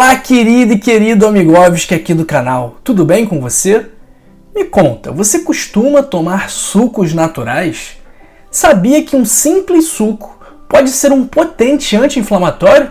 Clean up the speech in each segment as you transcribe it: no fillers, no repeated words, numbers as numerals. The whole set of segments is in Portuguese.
Olá, querido e querido Amigovski aqui do canal. Tudo bem com você? Me conta, você costuma tomar sucos naturais? Sabia que um simples suco pode ser um potente anti-inflamatório?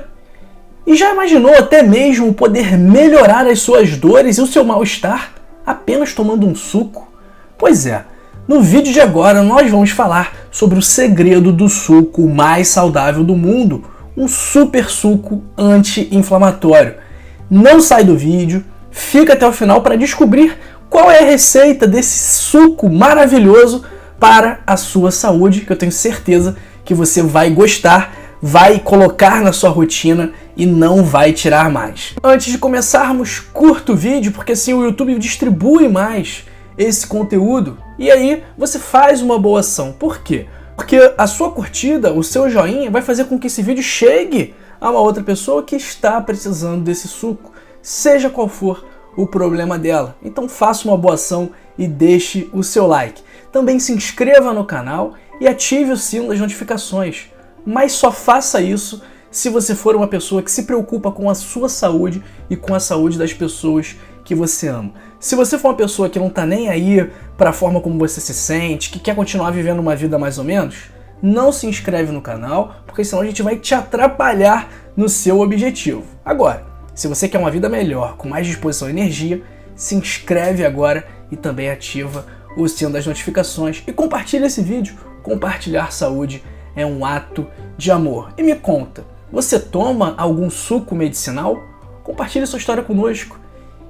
E já imaginou até mesmo poder melhorar as suas dores e o seu mal-estar apenas tomando um suco? Pois é, no vídeo de agora nós vamos falar sobre o segredo do suco mais saudável do mundo, um super suco anti-inflamatório. Não sai do vídeo, fica até o final para descobrir qual é a receita desse suco maravilhoso para a sua saúde, que eu tenho certeza que você vai gostar, vai colocar na sua rotina e não vai tirar mais. Antes de começarmos, curta o vídeo, porque assim o YouTube distribui mais esse conteúdo e aí você faz uma boa ação. Por quê? Porque a sua curtida, o seu joinha, vai fazer com que esse vídeo chegue a uma outra pessoa que está precisando desse suco, seja qual for o problema dela. Então faça uma boa ação e deixe o seu like. Também se inscreva no canal e ative o sino das notificações. Mas só faça isso se você for uma pessoa que se preocupa com a sua saúde e com a saúde das pessoas que você ama. Se você for uma pessoa que não está nem aí para a forma como você se sente, que quer continuar vivendo uma vida mais ou menos, não se inscreve no canal, porque senão a gente vai te atrapalhar no seu objetivo. Agora, se você quer uma vida melhor, com mais disposição e energia, se inscreve agora e também ativa o sino das notificações e compartilha esse vídeo. Compartilhar saúde é um ato de amor. E me conta, você toma algum suco medicinal? Compartilhe sua história conosco.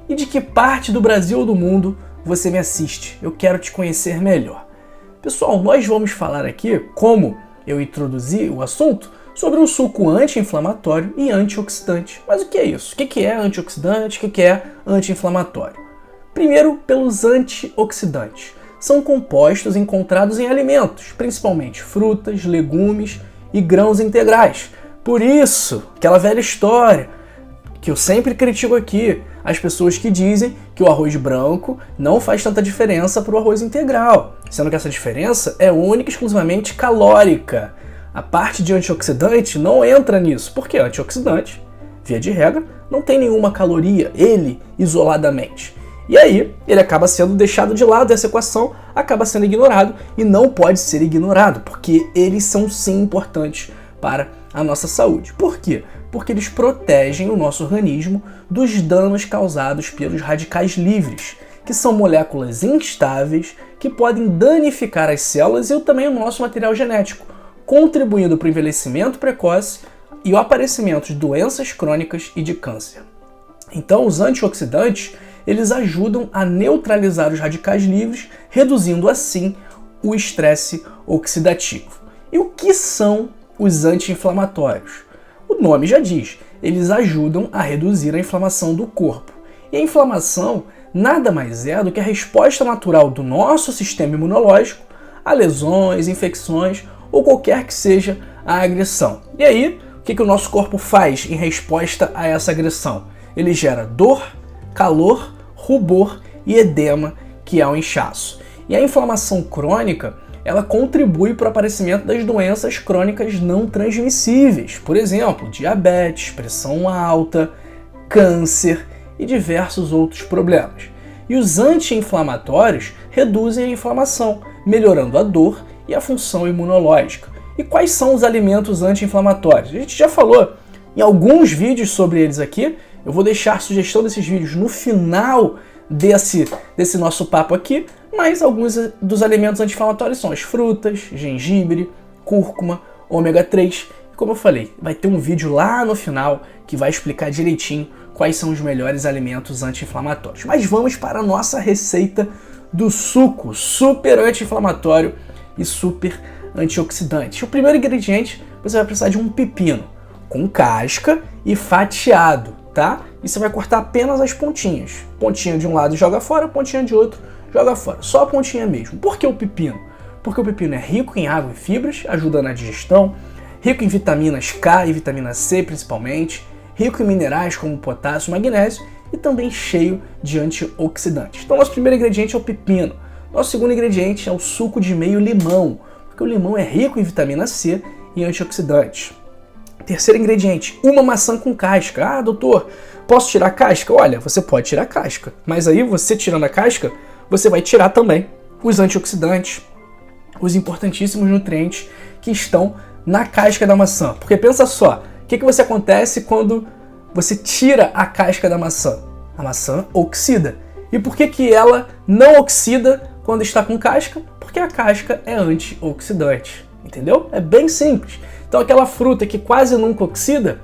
E de que parte do Brasil ou do mundo você me assiste? Eu quero te conhecer melhor. Pessoal, nós vamos falar aqui, como eu introduzi o assunto, sobre um suco anti-inflamatório e antioxidante. Mas o que é isso? O que é antioxidante? O que é anti-inflamatório? Primeiro, pelos antioxidantes. São compostos encontrados em alimentos, principalmente frutas, legumes e grãos integrais. Por isso, aquela velha história que eu sempre critico aqui, as pessoas que dizem que o arroz branco não faz tanta diferença para o arroz integral, sendo que essa diferença é única e exclusivamente calórica. A parte de antioxidante não entra nisso, porque antioxidante, via de regra, não tem nenhuma caloria, ele isoladamente. E aí, ele acaba sendo deixado de lado, essa equação acaba sendo ignorado e não pode ser ignorado, porque eles são sim importantes para a nossa saúde. Por quê? Porque eles protegem o nosso organismo dos danos causados pelos radicais livres, que são moléculas instáveis que podem danificar as células e também o nosso material genético, contribuindo para o envelhecimento precoce e o aparecimento de doenças crônicas e de câncer. Então, os antioxidantes, eles ajudam a neutralizar os radicais livres, reduzindo assim o estresse oxidativo. E o que são os anti-inflamatórios? O nome já diz, eles ajudam a reduzir a inflamação do corpo. E a inflamação nada mais é do que a resposta natural do nosso sistema imunológico a lesões, infecções ou qualquer que seja a agressão. E aí, o que o nosso corpo faz em resposta a essa agressão? Ele gera dor, calor, rubor e edema, que é o inchaço. E a inflamação crônica, ela contribui para o aparecimento das doenças crônicas não transmissíveis, por exemplo, diabetes, pressão alta, câncer e diversos outros problemas. E os anti-inflamatórios reduzem a inflamação, melhorando a dor e a função imunológica. E quais são os alimentos anti-inflamatórios? A gente já falou em alguns vídeos sobre eles aqui. Eu vou deixar a sugestão desses vídeos no final desse nosso papo aqui, mas alguns dos alimentos anti-inflamatórios são as frutas, gengibre, cúrcuma, ômega 3. E como eu falei, vai ter um vídeo lá no final que vai explicar direitinho quais são os melhores alimentos anti-inflamatórios. Mas vamos para a nossa receita do suco super anti-inflamatório e super antioxidante. O primeiro ingrediente, você vai precisar de um pepino com casca e fatiado, tá? E você vai cortar apenas as pontinhas. Pontinha de um lado joga fora, pontinha de outro joga fora. Só a pontinha mesmo. Por que o pepino? Porque o pepino é rico em água e fibras, ajuda na digestão, rico em vitaminas K e vitamina C principalmente, rico em minerais como potássio e magnésio e também cheio de antioxidantes. Então nosso primeiro ingrediente é o pepino. Nosso segundo ingrediente é o suco de meio limão, porque o limão é rico em vitamina C e antioxidantes. Terceiro ingrediente, uma maçã com casca. Ah, doutor, posso tirar a casca? Olha, você pode tirar a casca, mas aí você tirando a casca, você vai tirar também os antioxidantes, os importantíssimos nutrientes que estão na casca da maçã. Porque pensa só, o que você acontece quando você tira a casca da maçã? A maçã oxida. E por que ela não oxida quando está com casca? Porque a casca é antioxidante, entendeu? É bem simples. Então aquela fruta que quase nunca oxida,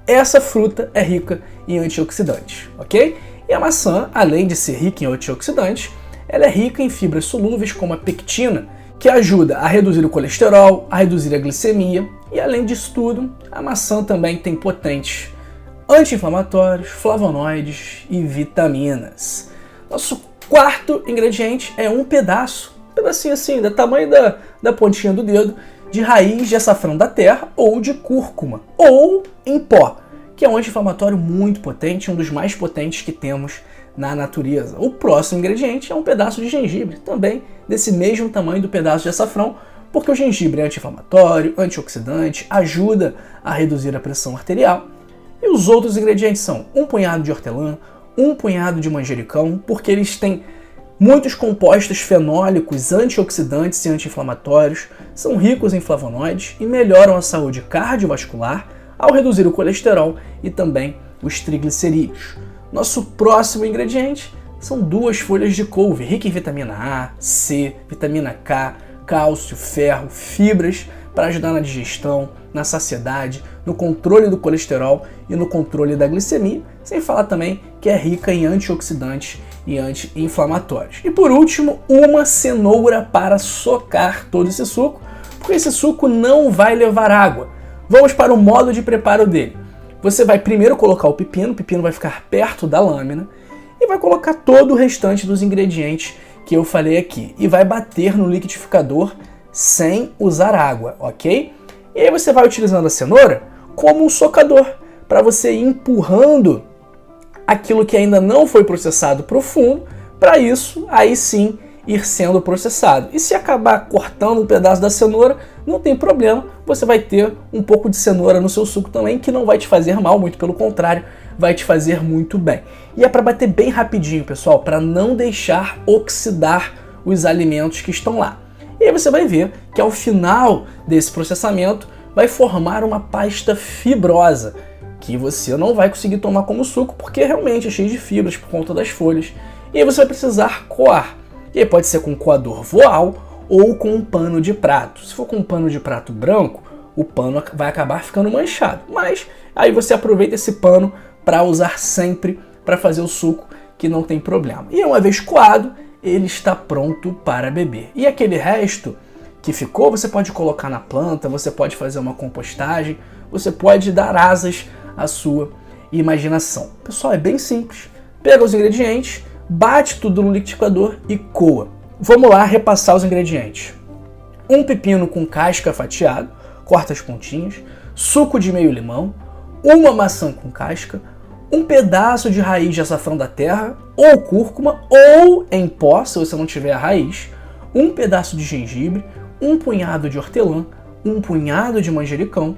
essa fruta é rica em antioxidantes, ok? E a maçã, além de ser rica em antioxidantes, ela é rica em fibras solúveis como a pectina, que ajuda a reduzir o colesterol, a reduzir a glicemia, e além disso tudo, a maçã também tem potentes anti-inflamatórios, flavonoides e vitaminas. Nosso quarto ingrediente é um pedacinho assim, do tamanho da pontinha do dedo, de raiz de açafrão da terra ou de cúrcuma, ou em pó, que é um anti-inflamatório muito potente, um dos mais potentes que temos na natureza. O próximo ingrediente é um pedaço de gengibre, também desse mesmo tamanho do pedaço de açafrão, porque o gengibre é anti-inflamatório, antioxidante, ajuda a reduzir a pressão arterial. E os outros ingredientes são um punhado de hortelã, um punhado de manjericão, porque eles têm muitos compostos fenólicos antioxidantes e anti-inflamatórios, são ricos em flavonoides e melhoram a saúde cardiovascular ao reduzir o colesterol e também os triglicerídeos. Nosso próximo ingrediente são 2 folhas de couve, rica em vitamina A, C, vitamina K, cálcio, ferro, fibras para ajudar na digestão, na saciedade, no controle do colesterol e no controle da glicemia, sem falar também que é rica em antioxidantes e anti-inflamatórios. E por último, uma cenoura para socar todo esse suco, porque esse suco não vai levar água. Vamos para o modo de preparo dele. Você vai primeiro colocar o pepino vai ficar perto da lâmina, e vai colocar todo o restante dos ingredientes que eu falei aqui, e vai bater no liquidificador sem usar água, ok? E aí você vai utilizando a cenoura como um socador, para você ir empurrando aquilo que ainda não foi processado para o fundo, para isso, aí sim, ir sendo processado. E se acabar cortando um pedaço da cenoura, não tem problema, você vai ter um pouco de cenoura no seu suco também, que não vai te fazer mal, muito pelo contrário, vai te fazer muito bem. E é para bater bem rapidinho, pessoal, para não deixar oxidar os alimentos que estão lá. E aí você vai ver que ao final desse processamento vai formar uma pasta fibrosa, que você não vai conseguir tomar como suco, porque realmente é cheio de fibras por conta das folhas. E aí você vai precisar coar. E aí pode ser com coador voal ou com um pano de prato. Se for com um pano de prato branco, o pano vai acabar ficando manchado. Mas aí você aproveita esse pano para usar sempre para fazer o suco, que não tem problema. E uma vez coado, ele está pronto para beber. E aquele resto que ficou, você pode colocar na planta, você pode fazer uma compostagem, você pode dar asas à sua imaginação. Pessoal, é bem simples. Pega os ingredientes, bate tudo no liquidificador e coa. Vamos lá repassar os ingredientes. Um pepino com casca fatiado, corta as pontinhas, suco de meio limão, uma maçã com casca, um pedaço de raiz de açafrão da terra ou cúrcuma ou em pó, se você não tiver a raiz, um pedaço de gengibre, um punhado de hortelã, um punhado de manjericão,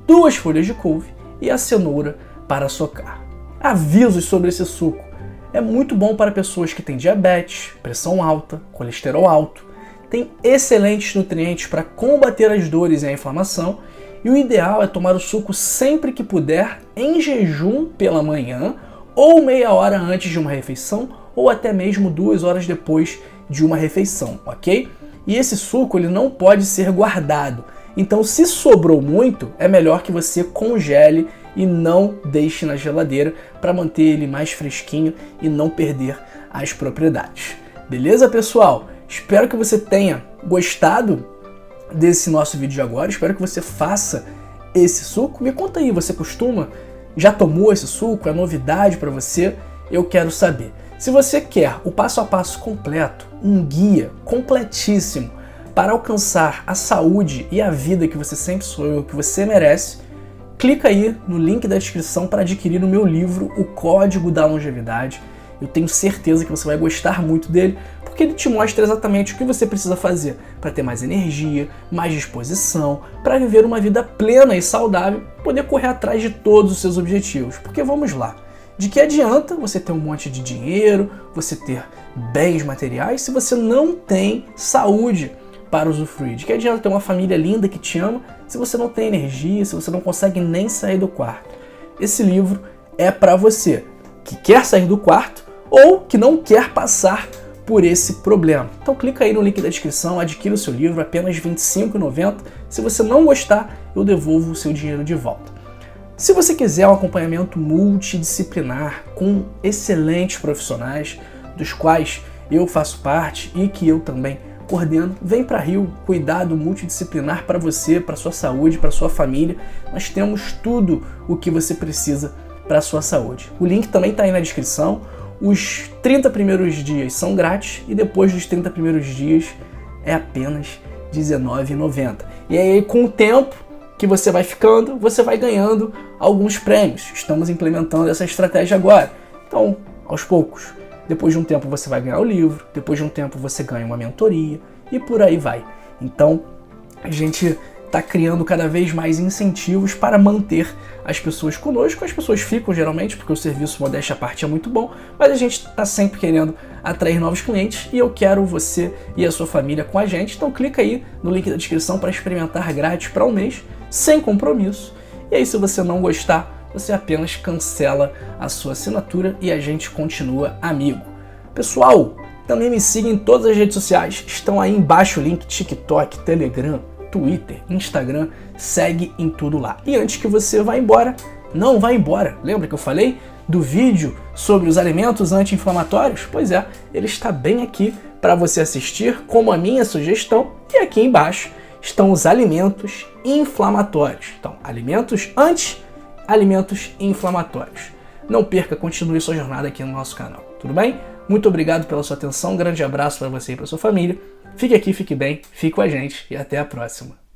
2 folhas de couve e a cenoura para socar. Avisos sobre esse suco. É muito bom para pessoas que têm diabetes, pressão alta, colesterol alto, tem excelentes nutrientes para combater as dores e a inflamação, e o ideal é tomar o suco sempre que puder, em jejum pela manhã, ou meia hora antes de uma refeição, ou até mesmo 2 horas depois de uma refeição, ok? E esse suco ele não pode ser guardado, então se sobrou muito, é melhor que você congele e não deixe na geladeira para manter ele mais fresquinho e não perder as propriedades. Beleza, pessoal? Espero que você tenha gostado desse nosso vídeo de agora, espero que você faça esse suco. Me conta aí, você já tomou esse suco? É novidade para você? Eu quero saber. Se você quer o passo a passo completo, um guia completíssimo para alcançar a saúde e a vida que você sempre sonhou, que você merece, clica aí no link da descrição para adquirir o meu livro, O Código da Longevidade, Eu tenho certeza que você vai gostar muito dele, porque ele te mostra exatamente o que você precisa fazer para ter mais energia, mais disposição, para viver uma vida plena e saudável, poder correr atrás de todos os seus objetivos. Porque vamos lá, de que adianta você ter um monte de dinheiro, você ter bens materiais, se você não tem saúde para usufruir? De que adianta ter uma família linda que te ama, se você não tem energia, se você não consegue nem sair do quarto? Esse livro é para você que quer sair do quarto ou que não quer passar por esse problema. Então clica aí no link da descrição, adquira o seu livro, apenas R$ 25,90. Se você não gostar, eu devolvo o seu dinheiro de volta. Se você quiser um acompanhamento multidisciplinar com excelentes profissionais, dos quais eu faço parte e que eu também coordeno, vem para Rio, cuidado multidisciplinar para você, para sua saúde, para sua família. Nós temos tudo o que você precisa para a sua saúde. O link também está aí na descrição. Os 30 primeiros dias são grátis e depois dos 30 primeiros dias é apenas R$ 19,90. E aí, com o tempo que você vai ficando, você vai ganhando alguns prêmios. Estamos implementando essa estratégia agora. Então, aos poucos, depois de um tempo você vai ganhar o livro, depois de um tempo você ganha uma mentoria e por aí vai. Então, a gente está criando cada vez mais incentivos para manter as pessoas conosco. As pessoas ficam geralmente porque o serviço, modéstia à parte, é muito bom, mas a gente está sempre querendo atrair novos clientes e eu quero você e a sua família com a gente. Então clica aí no link da descrição para experimentar grátis para um mês, sem compromisso. E aí, se você não gostar, você apenas cancela a sua assinatura e a gente continua amigo. Pessoal, também me siga em todas as redes sociais, estão aí embaixo o link: TikTok, Telegram, Twitter, Instagram, segue em tudo lá. E antes que você vá embora, não vá embora. Lembra que eu falei do vídeo sobre os alimentos anti-inflamatórios? Pois é, ele está bem aqui para você assistir como a minha sugestão. E aqui embaixo estão os alimentos inflamatórios. Então, alimentos anti, alimentos inflamatórios. Não perca, continue sua jornada aqui no nosso canal, tudo bem? Muito obrigado pela sua atenção, um grande abraço para você e para sua família. Fique aqui, fique bem, fique com a gente e até a próxima.